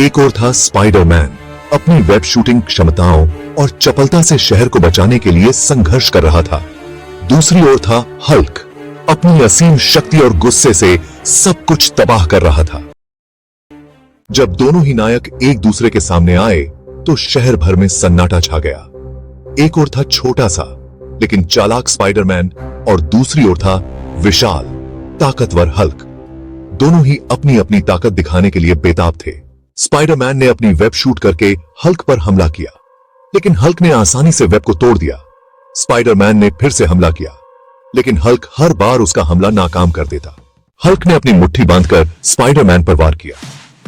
एक और था स्पाइडरमैन, अपनी वेब शूटिंग क्षमताओं और चपलता से शहर को बचाने के लिए संघर्ष कर रहा था। दूसरी ओर था हल्क, अपनी असीम शक्ति और गुस्से से सब कुछ तबाह कर रहा था। जब दोनों ही नायक एक दूसरे के सामने आए तो शहर भर में सन्नाटा छा गया। एक ओर था छोटा सा लेकिन चालाक स्पाइडरमैन और दूसरी ओर था विशाल ताकतवर हल्क। दोनों ही अपनी अपनी ताकत दिखाने के लिए बेताब थे। स्पाइडरमैन ने अपनी वेब शूट करके हल्क पर हमला किया, लेकिन हल्क ने आसानी से वेब को तोड़ दिया। स्पाइडरमैन ने फिर से हमला किया, लेकिन हल्क हर बार उसका हमला नाकाम कर देता। हल्क ने अपनी मुट्ठी बांधकर स्पाइडरमैन पर वार किया।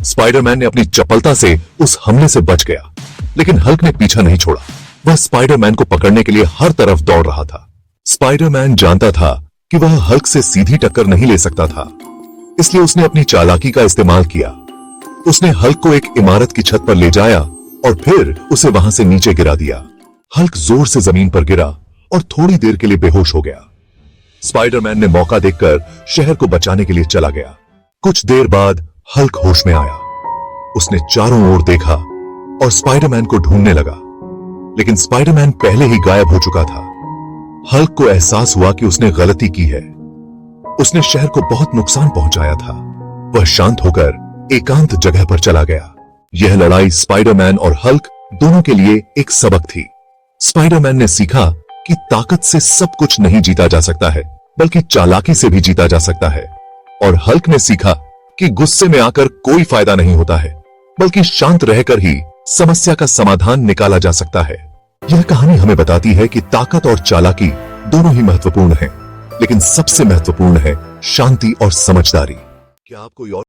स्पाइडरमैन ने अपनी चपलता से उस हमले से बच गया, लेकिन हल्क ने पीछा नहीं छोड़ा। वह स्पाइडरमैन को पकड़ने के लिए हर तरफ दौड़ रहा था। स्पाइडरमैन जानता था कि वह हल्क से सीधी टक्कर नहीं ले सकता था, इसलिए उसने अपनी चालाकी का इस्तेमाल किया। उसने हल्क को एक इमारत की छत पर ले जाया और फिर उसे वहां से नीचे गिरा दिया। हल्क जोर से जमीन पर गिरा और थोड़ी देर के लिए बेहोश हो गया। स्पाइडरमैन ने मौका देखकर शहर को बचाने के लिए चला गया। कुछ देर बाद हल्क होश में आया। उसने चारों ओर देखा और स्पाइडरमैन को ढूंढने लगा, लेकिन स्पाइडरमैन पहले ही गायब हो चुका था। हल्क को एहसास हुआ कि उसने गलती की है। उसने शहर को बहुत नुकसान पहुंचाया था। वह शांत होकर एकांत जगह पर चला गया। यह लड़ाई स्पाइडरमैन और हल्क दोनों के लिए एक सबक थी। स्पाइडरमैन ने सीखा कि ताकत से सब कुछ नहीं जीता जा सकता है, बल्कि चालाकी से भी जीता जा सकता है। और हल्क ने सीखा कि गुस्से में आकर कोई फायदा नहीं होता है, बल्कि शांत रहकर ही समस्या का समाधान निकाला जा सकता है। यह कहानी हमें बताती है कि ताकत और चालाकी दोनों ही महत्वपूर्ण हैं, लेकिन सबसे महत्वपूर्ण है शांति और समझदारी। क्या आप कोई और